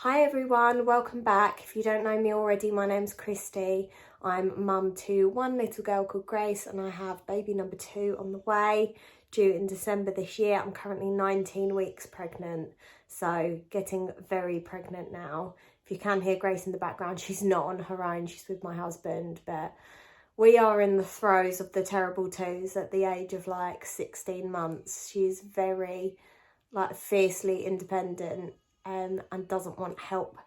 Hi everyone, welcome back. If you don't know me already, my name's Christie. I'm mum to one little girl called Grace and I have baby number 2 on the way, due in December this year. I'm currently 19 weeks pregnant, so getting very pregnant now. If you can hear Grace in the background, she's not on her own, she's with my husband, but we are in the throes of the terrible twos at the age of like 16 months. She's very fiercely independent and doesn't want help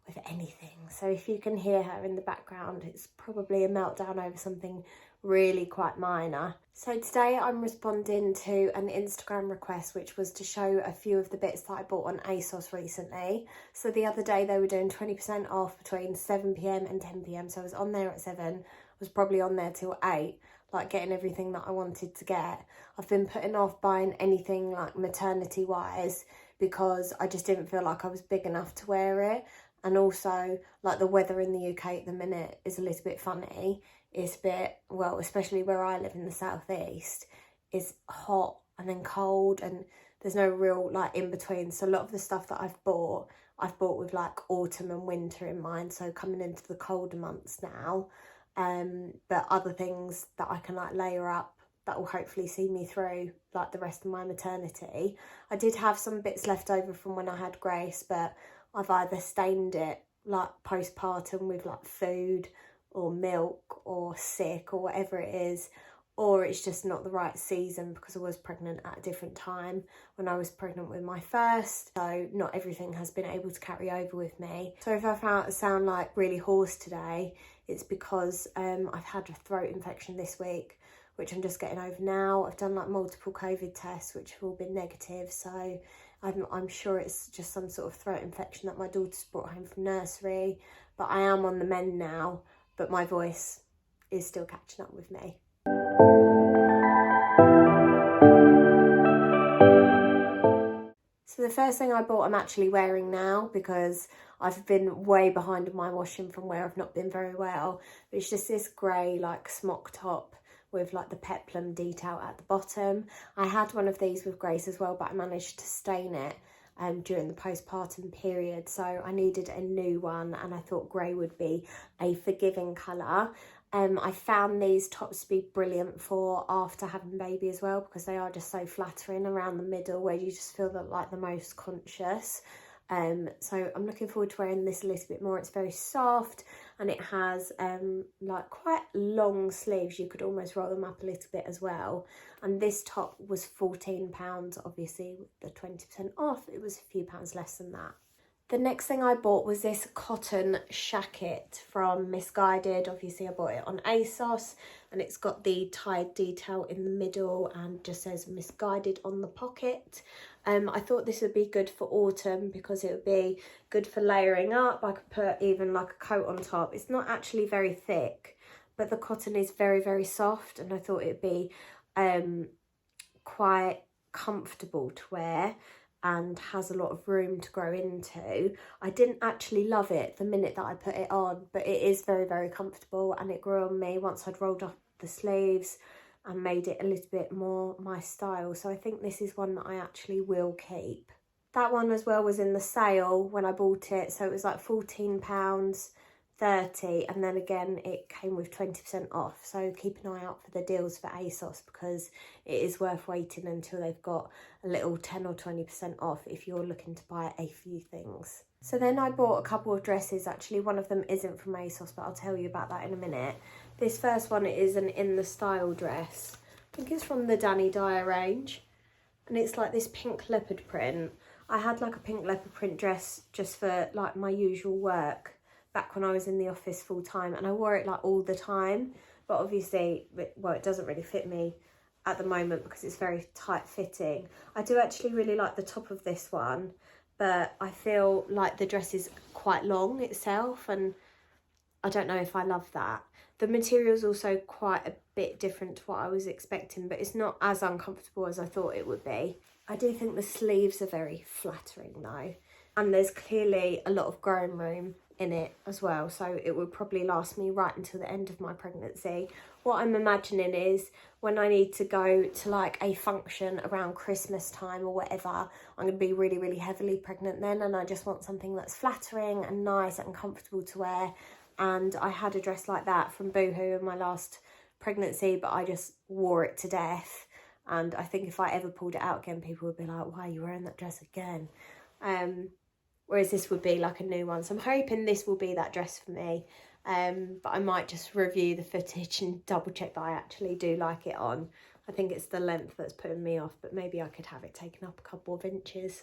with anything. So if you can hear her in the background, it's probably a meltdown over something really quite minor. So today I'm responding to an Instagram request, which was to show a few of the bits that I bought on ASOS recently. So the other day they were doing 20% off between 7 PM and 10 PM. So I was on there at 7, was probably on there till 8, like getting everything that I wanted to get. I've been putting off buying anything like maternity wise because I just didn't feel like I was big enough to wear it. And also, like, the weather in the UK at the minute is a little bit funny. It's a bit, well, especially where I live in the southeast, it's hot and then cold and there's no real like in between. So a lot of the stuff that I've bought with like autumn and winter in mind, so coming into the colder months now. But other things that I can like layer up that will hopefully see me through like the rest of my maternity. I did have some bits left over from when I had Grace, but I've either stained it like postpartum with like food or milk or sick or whatever it is, or it's just not the right season because I was pregnant at a different time when I was pregnant with my first, so not everything has been able to carry over with me. So if I sound like really hoarse today, it's because I've had a throat infection this week, which I'm just getting over now. I've done like multiple COVID tests, which have all been negative, so I'm sure it's just some sort of throat infection that my daughter's brought home from nursery. But I am on the mend now, but my voice is still catching up with me. So the first thing I bought I'm actually wearing now because I've been way behind on my washing from where I've not been very well. But it's just this grey like smock top with like the peplum detail at the bottom. I had one of these with Grace as well, but I managed to stain it during the postpartum period, so I needed a new one and I thought grey would be a forgiving colour. I found these tops to be brilliant for after having baby as well, because they are just so flattering around the middle where you just feel that like the most conscious. So I'm looking forward to wearing this a little bit more. It's very soft and it has like quite long sleeves. You could almost roll them up a little bit as well. And this top was £14. Obviously with the 20% off, it was a few pounds less than that. The next thing I bought was this cotton shacket from Missguided. Obviously I bought it on ASOS and it's got the tied detail in the middle and just says Missguided on the pocket. I thought this would be good for autumn because it would be good for layering up. I could put even like a coat on top. It's not actually very thick, but the cotton is very, very soft and I thought it'd be quite comfortable to wear and has a lot of room to grow into. I didn't actually love it the minute that I put it on, but it is very, very comfortable and it grew on me once I'd rolled up the sleeves and made it a little bit more my style. So I think this is one that I actually will keep. That one as well was in the sale when I bought it, so it was like £14.30, and then again it came with 20% off. So keep an eye out for the deals for ASOS because it is worth waiting until they've got a little 10 or 20% off if you're looking to buy a few things. So then I bought a couple of dresses. Actually, one of them isn't from ASOS, but I'll tell you about that in a minute. This first one is an In The Style dress. I think it's from the Danny Dyer range. And it's like this pink leopard print. I had like a pink leopard print dress just for like my usual work back when I was in the office full time. And I wore it like all the time. But obviously, well, it doesn't really fit me at the moment because it's very tight fitting. I do actually really like the top of this one, but I feel like the dress is quite long itself and I don't know if I love that. The material is also quite a bit different to what I was expecting, but it's not as uncomfortable as I thought it would be. I do think the sleeves are very flattering though, and there's clearly a lot of growing room in it as well, so it would probably last me right until the end of my pregnancy. What I'm imagining is when I need to go to like a function around Christmas time or whatever, I'm going to be really, really heavily pregnant then, and I just want something that's flattering and nice and comfortable to wear. And I had a dress like that from Boohoo in my last pregnancy, but I just wore it to death. And I think if I ever pulled it out again, people would be like, why are you wearing that dress again? Whereas this would be like a new one. So I'm hoping this will be that dress for me. But I might just review the footage and double check that I actually do like it on. I think it's the length that's putting me off, but maybe I could have it taken up a couple of inches.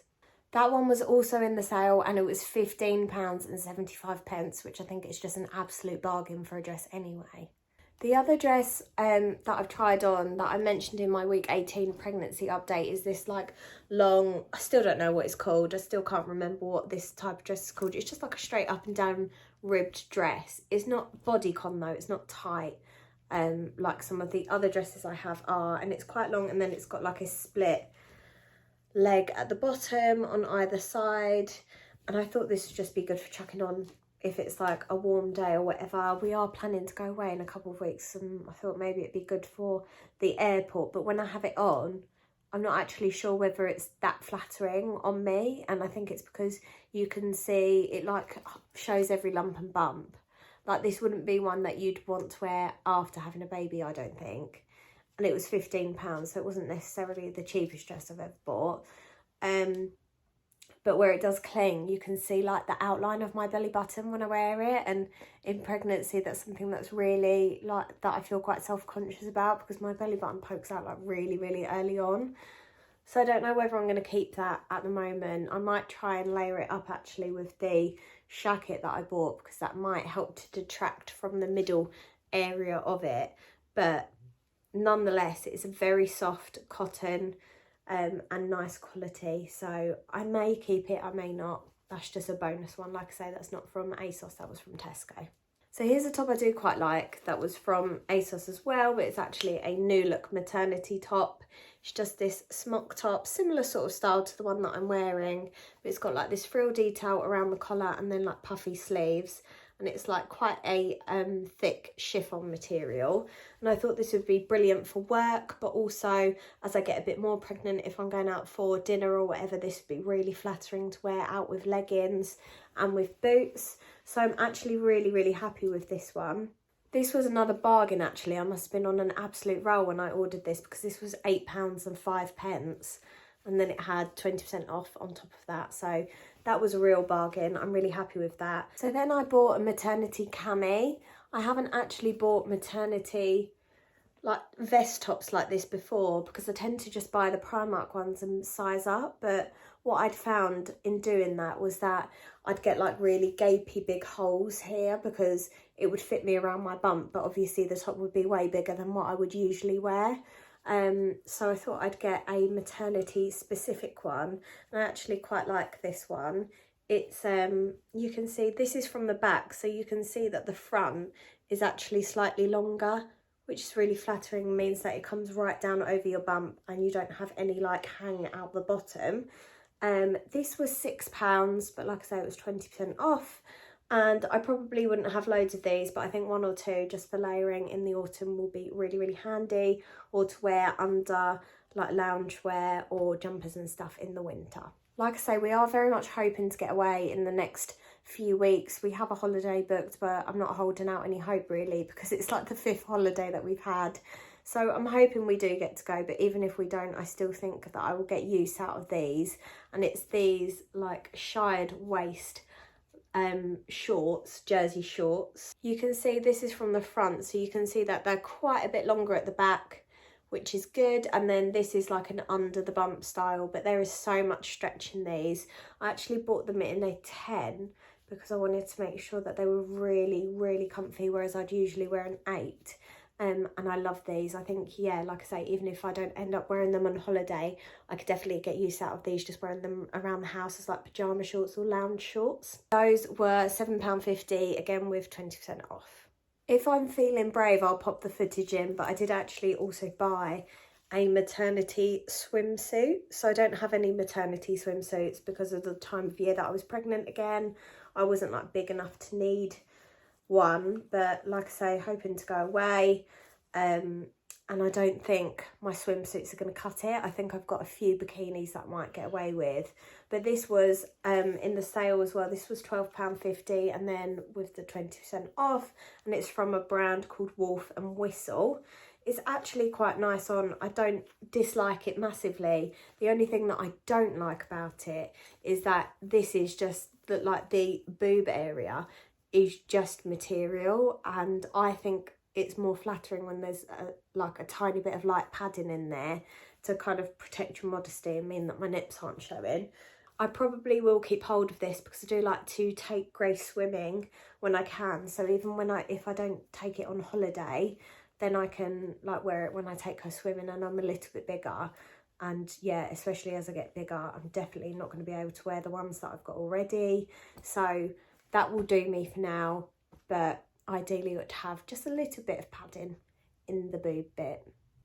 That one was also in the sale, and it was £15.75, which I think is just an absolute bargain for a dress anyway. The other dress that I've tried on that I mentioned in my week 18 pregnancy update is this like long, I still don't know what it's called. I still can't remember what this type of dress is called. It's just like a straight up and down ribbed dress. It's not bodycon though, it's not tight like some of the other dresses I have are, and it's quite long, and then it's got like a split leg at the bottom on either side, and I thought this would just be good for chucking on if it's like a warm day or whatever. We are planning to go away in a couple of weeks, and I thought maybe it'd be good for the airport, but when I have it on, I'm not actually sure whether it's that flattering on me, and I think it's because you can see it like shows every lump and bump. Like this wouldn't be one that you'd want to wear after having a baby, I don't think. And it was £15, so it wasn't necessarily the cheapest dress I've ever bought. But where it does cling, you can see like the outline of my belly button when I wear it. And in pregnancy, that's something that's really like that I feel quite self-conscious about, because my belly button pokes out like really, really early on. So I don't know whether I'm going to keep that at the moment. I might try and layer it up actually with the shacket that I bought, because that might help to detract from the middle area of it. But nonetheless, it's a very soft cotton and nice quality, so I may keep it, I may not. That's just a bonus one. Like I say, that's not from ASOS, that was from Tesco. So here's a top I do quite like that was from ASOS as well, but it's actually a new look maternity top. It's just this smock top, similar sort of style to the one that I'm wearing, but it's got like this frill detail around the collar and then like puffy sleeves. And it's like quite a thick chiffon material, and I thought this would be brilliant for work, but also as I get a bit more pregnant, if I'm going out for dinner or whatever, this would be really flattering to wear out with leggings and with boots. So I'm actually really, really happy with this one. This was another bargain actually. I must have been on an absolute roll when I ordered this, because this was £8.05, and then it had 20% off on top of that, so that was a real bargain. I'm really happy with that. So then I bought a maternity cami. I haven't actually bought maternity like vest tops like this before, because I tend to just buy the Primark ones and size up, but what I'd found in doing that was that I'd get like really gapey big holes here, because it would fit me around my bump, but obviously the top would be way bigger than what I would usually wear. So I thought I'd get a maternity specific one, and I actually quite like this one. It's you can see this is from the back, so you can see that the front is actually slightly longer, which is really flattering, means that it comes right down over your bump and you don't have any like hang out the bottom. This was £6, but like I say, it was 20% off. And I probably wouldn't have loads of these, but I think one or two just for layering in the autumn will be really, really handy, or to wear under like loungewear or jumpers and stuff in the winter. Like I say, we are very much hoping to get away in the next few weeks. We have a holiday booked, but I'm not holding out any hope really, because it's like the 5th holiday that we've had. So I'm hoping we do get to go, but even if we don't, I still think that I will get use out of these. And it's these like shired waist shorts, jersey shorts. You can see this is from the front, so you can see that they're quite a bit longer at the back, which is good, and then this is like an under the bump style, but there is so much stretch in these. I actually bought them in a 10 because I wanted to make sure that they were really, really comfy, whereas I'd usually wear an 8. And I love these. I think, yeah, like I say, even if I don't end up wearing them on holiday, I could definitely get use out of these, just wearing them around the house as like pyjama shorts or lounge shorts. Those were £7.50, again with 20% off. If I'm feeling brave, I'll pop the footage in, but I did actually also buy a maternity swimsuit. So I don't have any maternity swimsuits because of the time of year that I was pregnant again. I wasn't like big enough to need one, but like I say, hoping to go away. And I don't think my swimsuits are going to cut it. I think I've got a few bikinis that I might get away with. But this was in the sale as well. This was £12.50, and then with the 20% off. And it's from a brand called Wolf and Whistle. It's actually quite nice on. I don't dislike it massively. The only thing that I don't like about it is that this is just that, like, the boob area is just material, and I think it's more flattering when there's like a tiny bit of light padding in there to kind of protect your modesty and mean that my nips aren't showing. I probably will keep hold of this because I do like to take Grace swimming when I can. So even if I don't take it on holiday, then I can like wear it when I take her swimming and I'm a little bit bigger. And yeah, especially as I get bigger, I'm definitely not going to be able to wear the ones that I've got already. So that will do me for now, but ideally would have just a little bit of padding in the boob bit.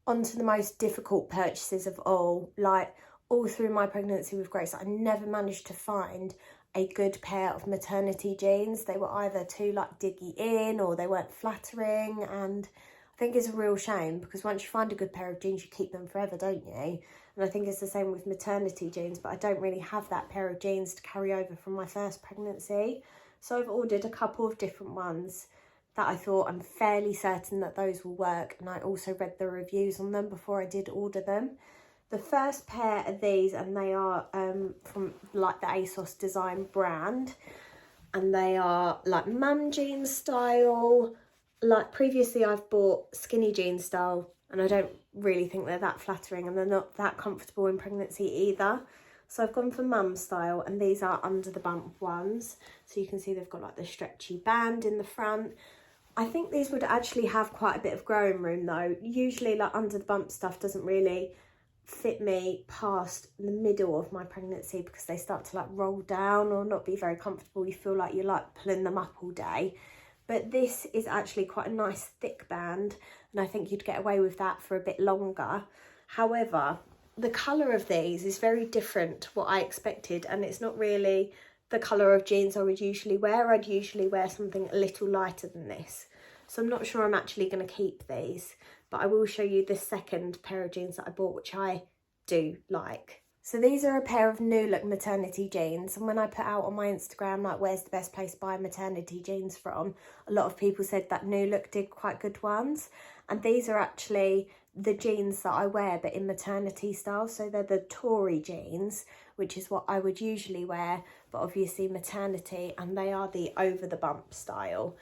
On to the most difficult purchases of all. Like, all through my pregnancy with Grace, I never managed to find a good pair of maternity jeans. They were either too like diggy in, or they weren't flattering, and I think it's a real shame because once you find a good pair of jeans, you keep them forever, don't you? And I think it's the same with maternity jeans, but I don't really have that pair of jeans to carry over from my first pregnancy. So I've ordered a couple of different ones that I thought I'm fairly certain that those will work, and I also read the reviews on them before I did order them. The first pair are these, and they are from like the ASOS design brand, and they are like mum jeans style. Like previously I've bought skinny jeans style, and I don't really think they're that flattering, and they're not that comfortable in pregnancy either. So I've gone for mum style, and these are under the bump ones. So you can see they've got like the stretchy band in the front. I think these would actually have quite a bit of growing room though. Usually like under the bump stuff doesn't really fit me past the middle of my pregnancy because they start to like roll down or not be very comfortable. You feel like you're like pulling them up all day. But this is actually quite a nice thick band, and I think you'd get away with that for a bit longer. However, the colour of these is very different to what I expected, and it's not really the colour of jeans I would usually wear. I'd usually wear something a little lighter than this. So I'm not sure I'm actually going to keep these, but I will show you the second pair of jeans that I bought, which I do like. So these are a pair of New Look maternity jeans, and when I put out on my Instagram like where's the best place to buy maternity jeans from, a lot of people said that New Look did quite good ones, and these are actually the jeans that I wear but in maternity style. So they're the Tory jeans, which is what I would usually wear, but obviously maternity, and they are the over the bump style.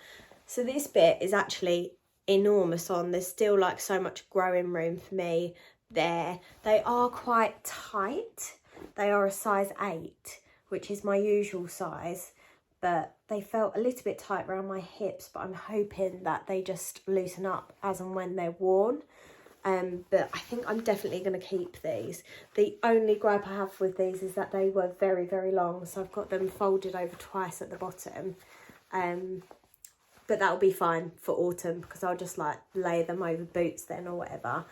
So this bit is actually enormous on. There's still like so much growing room for me there. They are quite tight. They are a size 8, which is my usual size, but they felt a little bit tight around my hips, but I'm hoping that they just loosen up as and when they're worn. But I think I'm definitely going to keep these. The only gripe I have with these is that they were very, very long, so I've got them folded over twice at the bottom. But that'll be fine for autumn because I'll just like lay them over boots then or whatever.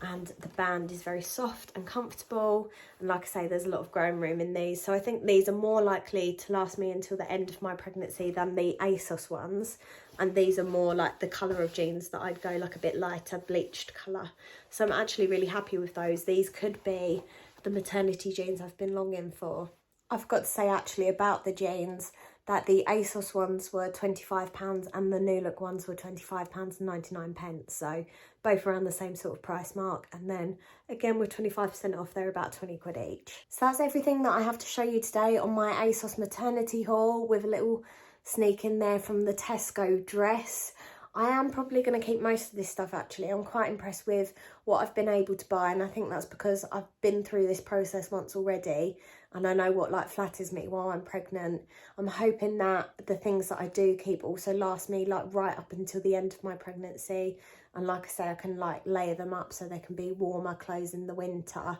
And the band is very soft and comfortable, and like I say, there's a lot of growing room in these, so I think these are more likely to last me until the end of my pregnancy than the ASOS ones. And these are more like the colour of jeans that I'd go like a bit lighter bleached colour, so I'm actually really happy with those. These could be the maternity jeans I've been longing for. I've got to say actually about the jeans that the ASOS ones were £25 and the New Look ones were £25.99, so both around the same sort of price mark. And then again with 25% off, they're about 20 quid each. So that's everything that I have to show you today on my ASOS maternity haul, with a little sneak in there from the Tesco dress. I am probably going to keep most of this stuff actually. I'm quite impressed with what I've been able to buy, and I think that's because I've been through this process once already and I know what like flatters me while I'm pregnant. I'm hoping that the things that I do keep also last me like right up until the end of my pregnancy, and like I say, I can like layer them up so they can be warmer clothes in the winter,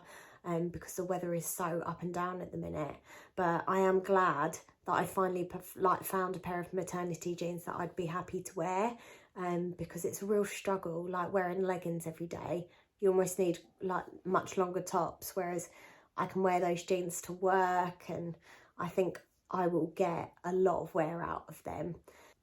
because the weather is so up and down at the minute. But I am glad that I finally like found a pair of maternity jeans that I'd be happy to wear, because it's a real struggle like wearing leggings every day. You almost need like much longer tops, whereas I can wear those jeans to work, and I think I will get a lot of wear out of them.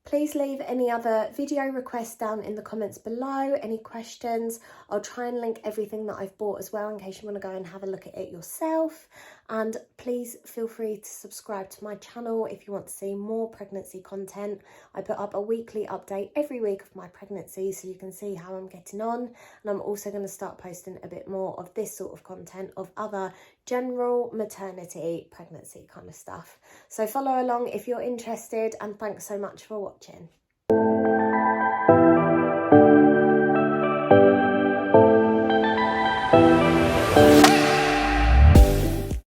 Please leave any other video requests down in the comments below, any questions. I'll try and link everything that I've bought as well in case you want to go and have a look at it yourself. And please feel free to subscribe to my channel if you want to see more pregnancy content. I put up a weekly update every week of my pregnancy so you can see how I'm getting on. And I'm also going to start posting a bit more of this sort of content of other general maternity, pregnancy kind of stuff. So follow along if you're interested, and thanks so much for watching.